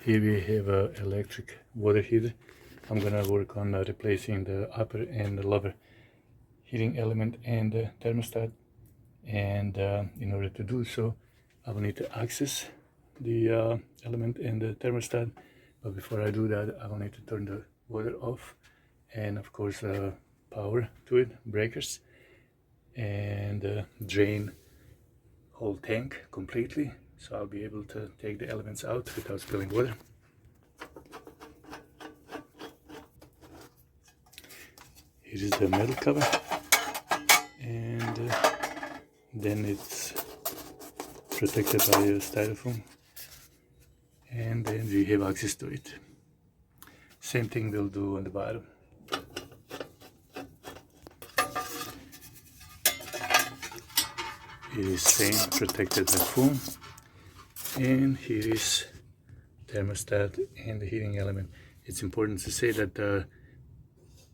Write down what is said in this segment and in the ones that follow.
Here we have an electric water heater. I'm gonna work on replacing the upper and the lower heating element and the thermostat. And in order to do so, I will need to access the element and the thermostat. But before I do that, I will need to turn the water off, and of course power to it, breakers, and drain whole tank completely, so I'll be able to take the elements out without spilling water. Here is the metal cover, and then it's protected by a styrofoam, and then we have access to it. Same thing we'll do on the bottom. It is same, protected by foam, and here is thermostat and the heating element. It's important to say that the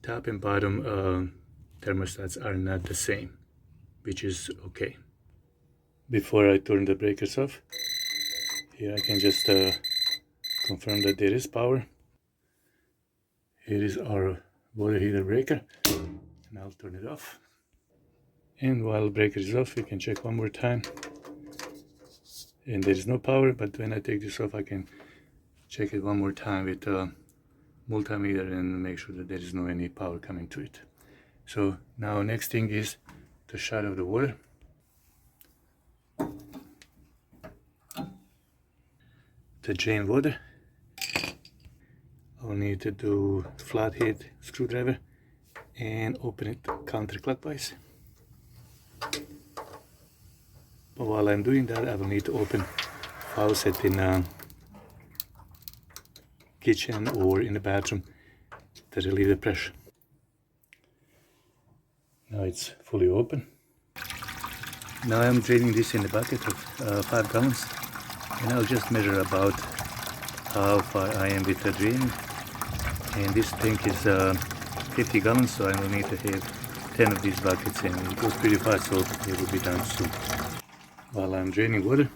top and bottom thermostats are not the same, which is okay. Before I turn the breakers off, here I can just confirm that there is power. Here is our water heater breaker, and I'll turn it off. And while the breaker is off, we can check one more time. And there is no power, but when I take this off, I can check it one more time with a multimeter and make sure that there is no any power coming to it. So now next thing is to shut off the water. To drain water, I'll need to do flathead screwdriver and open it counterclockwise. But while I'm doing that, I will need to open faucet in a kitchen or in the bathroom to relieve the pressure. Now it's fully open. Now I'm draining this in a bucket of 5 gallons, and I'll just measure about how far I am with the draining. And this tank is 50 gallons, so I will need to have 10 of these buckets, and it goes pretty fast, so it will be done soon. While I'm draining water,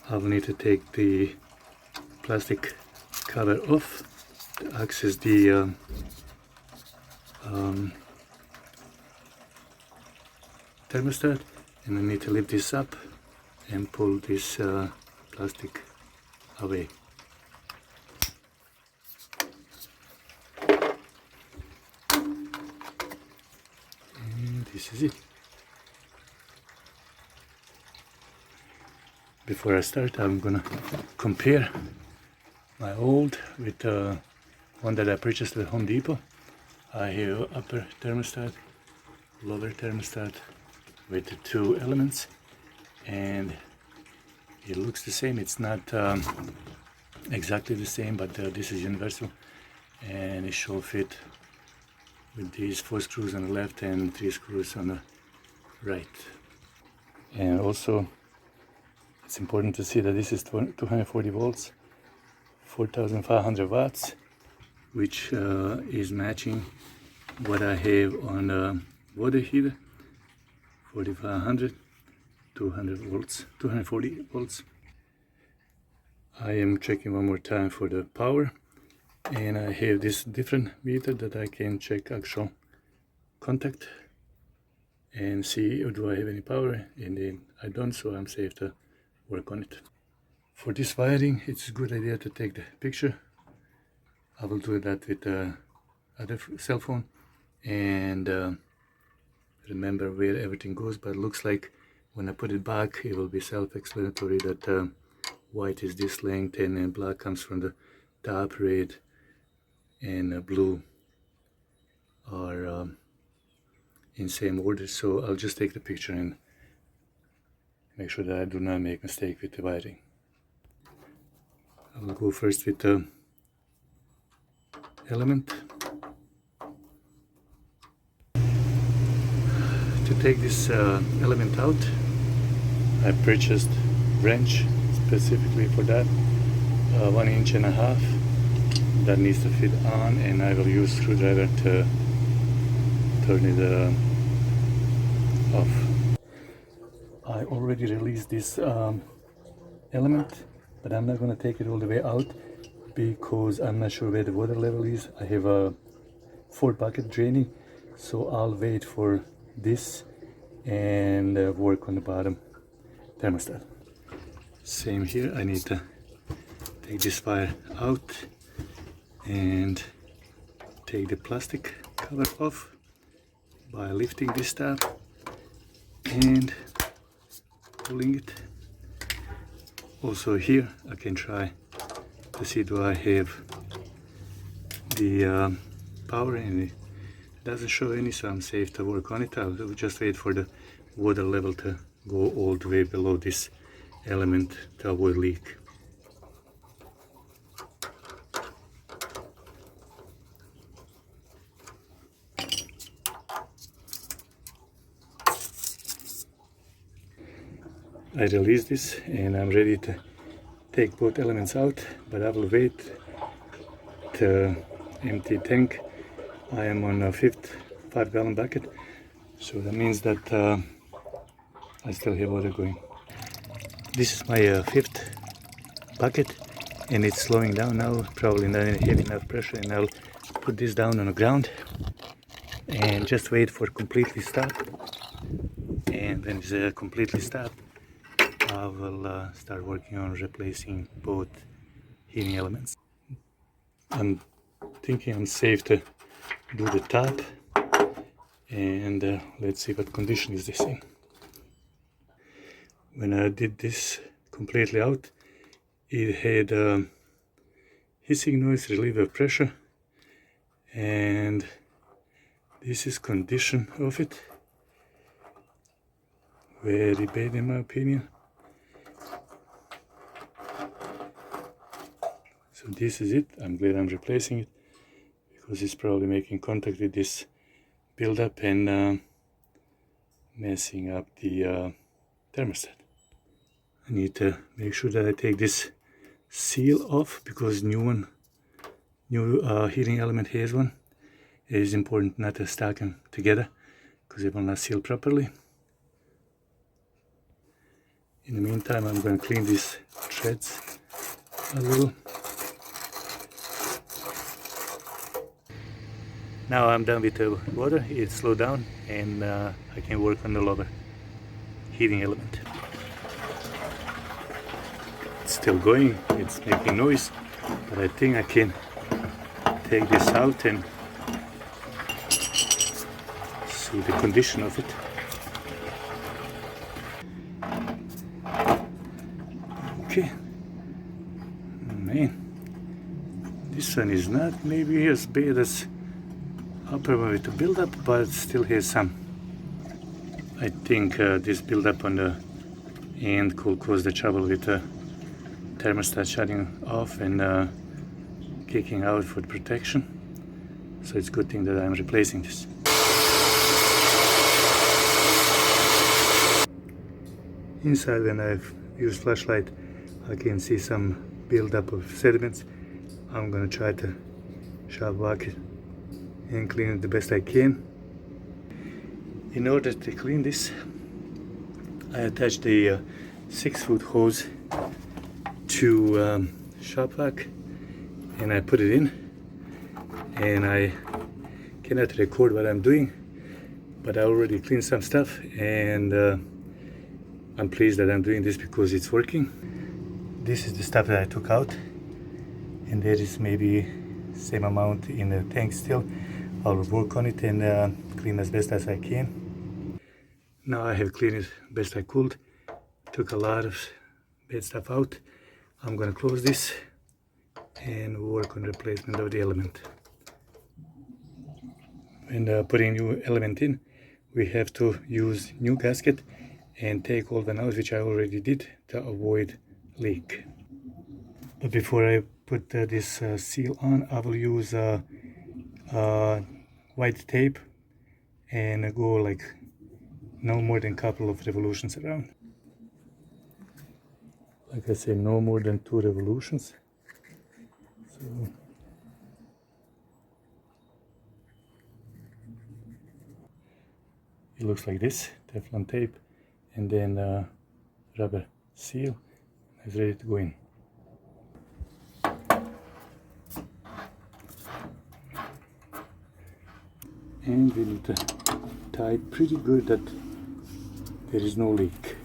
I will need to take the plastic cover off to access the thermostat, and I need to lift this up and pull this plastic away. And this is it. Before I start, I'm gonna compare my old with one that I purchased at Home Depot. I have upper thermostat, lower thermostat with the 2 elements, and it looks the same. It's not exactly the same, but this is universal, and it should fit with these 4 screws on the left and 3 screws on the right. And also, it's important to see that this is 240 volts, 4,500 watts, which is matching what I have on the water heater, 4,500, 200 volts, 240 volts. I am checking one more time for the power, and I have this different meter that I can check actual contact and see do I have any power, and then I don't, so I'm safe to work on it. For this wiring, it's a good idea to take the picture. I will do that with the other cell phone and remember where everything goes, but it looks like when I put it back, it will be self-explanatory that white is this length and black comes from the top, red and blue are in same order. So I'll just take the picture and make sure that I do not make mistake with the wiring. I will go first with the element. To take this element out, I purchased wrench specifically for that, 1.5 inches that needs to fit on, and I will use screwdriver to turn it off. I already released this element, but I'm not going to take it all the way out. because I'm not sure where the water level is. I have a 4 bucket draining, so I'll wait for this and work on the bottom thermostat. Same here, I need to take this wire out and take the plastic cover off by lifting this tab and pulling it. Also here I can try to see do I have the power, and it doesn't show any, so I'm safe to work on it. I'll just wait for the water level to go all the way below this element to avoid leak. I release this and I'm ready to take both elements out, but I will wait to empty tank. I am on a 5-gallon bucket, so that means that I still have water going. This is my 5th bucket and it's slowing down now, probably not have enough pressure, and I'll put this down on the ground and just wait for completely stop. And when it's completely stopped, I will start working on replacing both heating elements. I'm thinking I'm safe to do the top, and let's see what condition is this in. When I did this completely out, it had hissing noise, relief of pressure, and this is condition of it. Very bad in my opinion. So this is it. I'm glad I'm replacing it, because it's probably making contact with this buildup and messing up the thermostat. I need to make sure that I take this seal off, because new heating element has one. It is important not to stack them together because it will not seal properly. In the meantime, I'm going to clean these threads a little. Now I'm done with the water, it slowed down, and I can work on the lower heating element. It's still going, it's making noise, but I think I can take this out and see the condition of it. Okay, man, this one is not maybe as bad as upper one with the build-up, but it still has some. I think this build-up on the end could cause the trouble with the thermostat shutting off and kicking out for protection. So it's a good thing that I'm replacing this. Inside, when I've used flashlight, I can see some build-up of sediments. I'm gonna try to shop bucket and clean it the best I can. In order to clean this, I attached the 6-foot hose to shop vac, and I put it in, and I cannot record what I'm doing, but I already cleaned some stuff, and I'm pleased that I'm doing this because it's working. This is the stuff that I took out, and there is maybe same amount in the tank still. I'll work on it and clean as best as I can. Now I have cleaned it best I could. Took a lot of bad stuff out. I'm gonna close this and work on replacement of the element. When putting new element in, we have to use new gasket and take old one out, which I already did, to avoid leak. But before I put this seal on, I will use white tape and go like no more than a couple of revolutions around. Like I say, no more than 2 revolutions. So it looks like this, Teflon tape, and then rubber seal is ready to go in. and we need to tie it pretty good that there is no leak.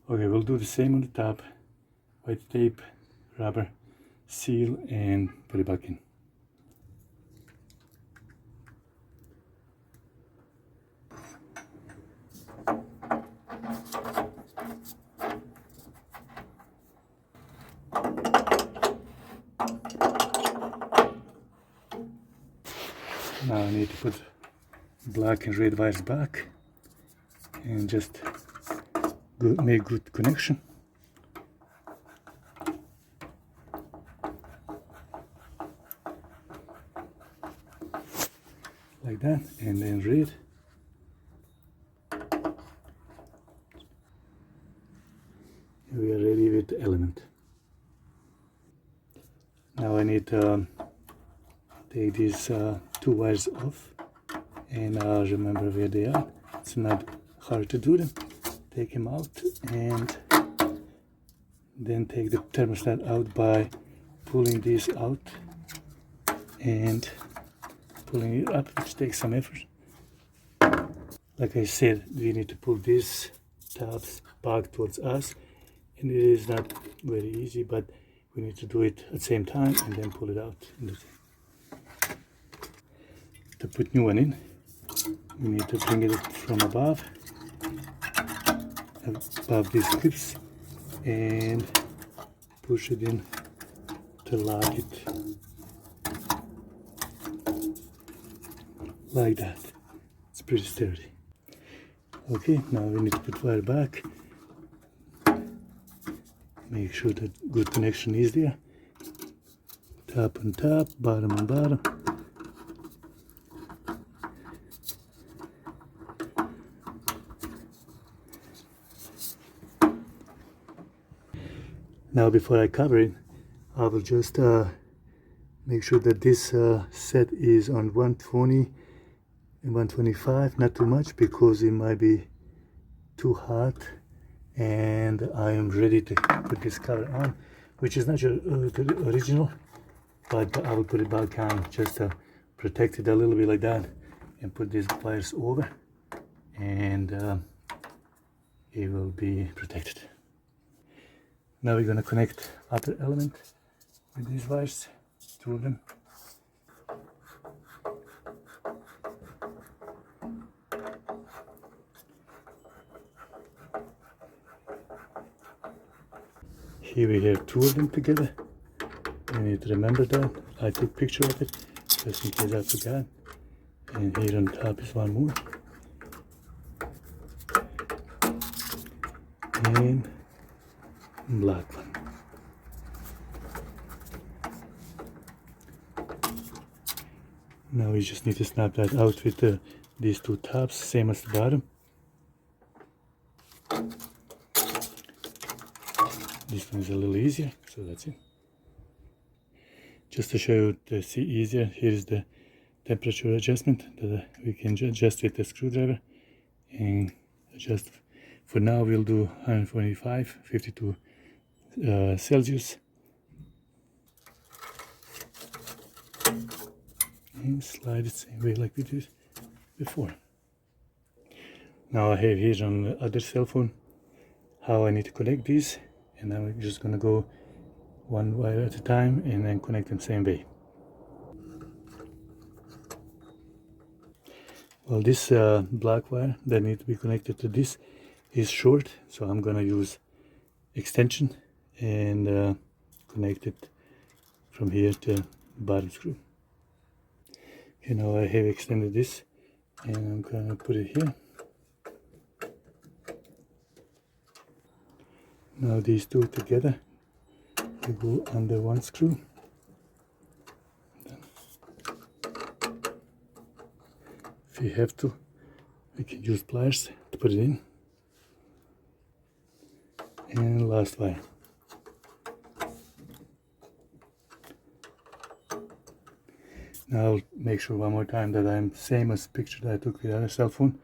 Okay, we'll do the same on the top. White tape, rubber, seal, and put it back in. Now I need to put black and red wires back and just make good connection. Like that, and then red. We are ready with the element. Now I need to take these two wires off and remember where they are. It's not hard to do them. Take them out and then take the thermostat out by pulling this out and pulling it up, which takes some effort. Like I said, we need to pull these tabs back towards us, and it is not very easy, but we need to do it at the same time and then pull it out. To put new one in, we need to bring it from above these clips and push it in to lock it like that. It's pretty sturdy. Okay, now we need to put wire back. Make sure that good connection is there. Top on top, bottom on bottom. Now before I cover it, I will just make sure that this set is on 120 and 125, not too much because it might be too hot, and I am ready to put this cover on, which is not your original, but I will put it back on just to protect it a little bit like that, and put these wires over, and it will be protected. Now we're going to connect upper element with these wires, two of them. Here we have two of them together. I need to remember that. I took a picture of it just in case I forgot. And here on top is one more. And black one. Now we just need to snap that out with these two tabs, same as the bottom. This one is a little easier, so that's it. Just to show you to see easier, here is the temperature adjustment that we can adjust with the screwdriver and adjust. For now we'll do 125, 52 Celsius. And slide it same way like we did before. Now I have here on the other cell phone how I need to connect these, and I'm just gonna go one wire at a time and then connect them same way. Well, this black wire that needs to be connected to this is short, so I'm gonna use extension and connect it from here to the bottom screw. Okay, now I have extended this and I'm gonna put it here. Now these two together will go under one screw. If you have to, we can use pliers to put it in. And last wire. Now I'll make sure one more time that I'm same as picture that I took with the other cell phone,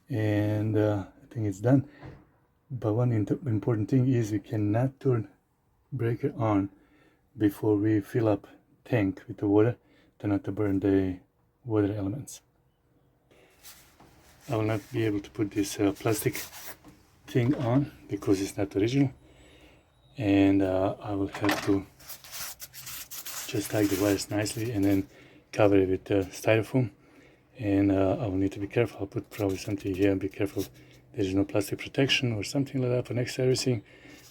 and I think it's done. But one important thing is we cannot turn breaker on before we fill up tank with the water, to not to burn the water elements. I will not be able to put this plastic thing on because it's not original, and I will have to just tie the wires nicely and then cover it with styrofoam, and I will need to be careful. I'll put probably something here and be careful there is no plastic protection or something like that for next servicing,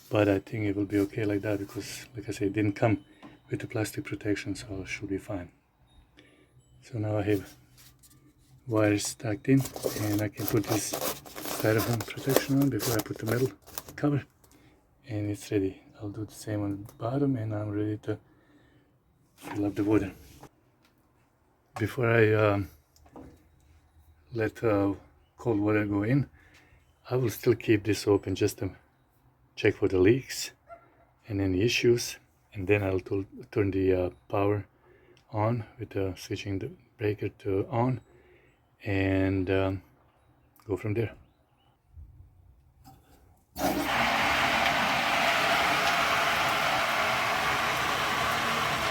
but I think it will be okay like that because, like I said, it didn't come with the plastic protection, so it should be fine. So now I have wires tucked in, and I can put this styrofoam protection on before I put the metal cover, and it's ready. I'll do the same on the bottom, and I'm ready to fill up the water. Before I let cold water go in, I will still keep this open just to check for the leaks and any issues, and then I'll turn the power on with switching the breaker to on, and go from there.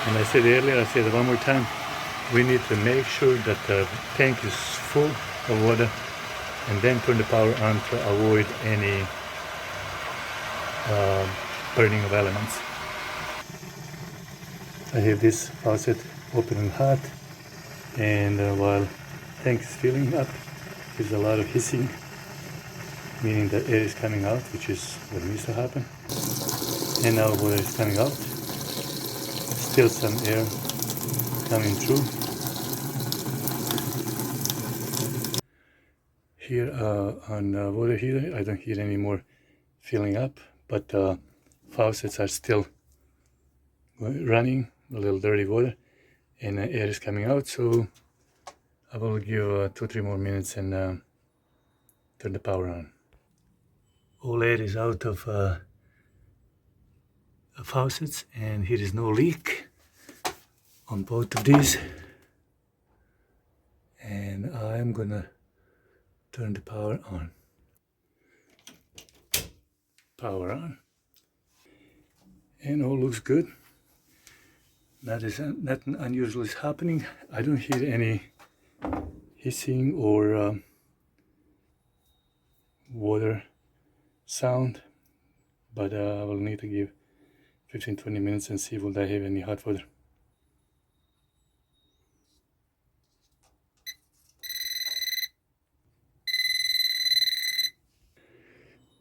And I said earlier, I said it one more time, we need to make sure that the tank is full of water and then turn the power on to avoid any burning of elements. I have this faucet open and hot, and while tank is filling up, there's a lot of hissing, meaning that air is coming out, which is what needs to happen. And now water is coming out. Still some air coming through. Here on water heater, I don't hear any more filling up, but faucets are still running, a little dirty water, and air is coming out, so I will give 2-3 more minutes and turn the power on. All air is out of faucets, and here is no leak on both of these, and I'm gonna turn the power on. Power on, and all looks good. Nothing unusual is happening. I don't hear any hissing or water sound, but I will need to give 15-20 minutes and see will I have any hot water.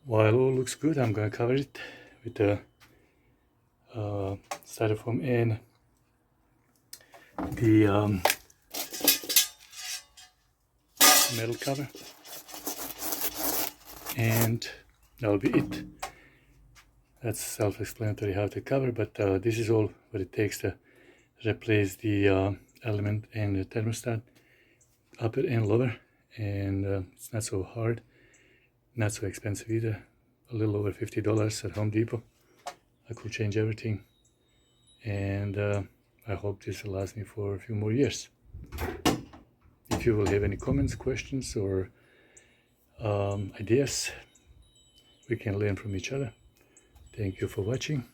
While all looks good, I'm gonna cover it with the styrofoam and the metal cover, and that'll be it. That's self-explanatory how to cover, but this is all what it takes to replace the element and the thermostat, upper and lower, and it's not so hard, not so expensive either. A little over $50 at Home Depot. I could change everything, and I hope this will last me for a few more years. If you will have any comments, questions, or ideas, we can learn from each other. Thank you for watching.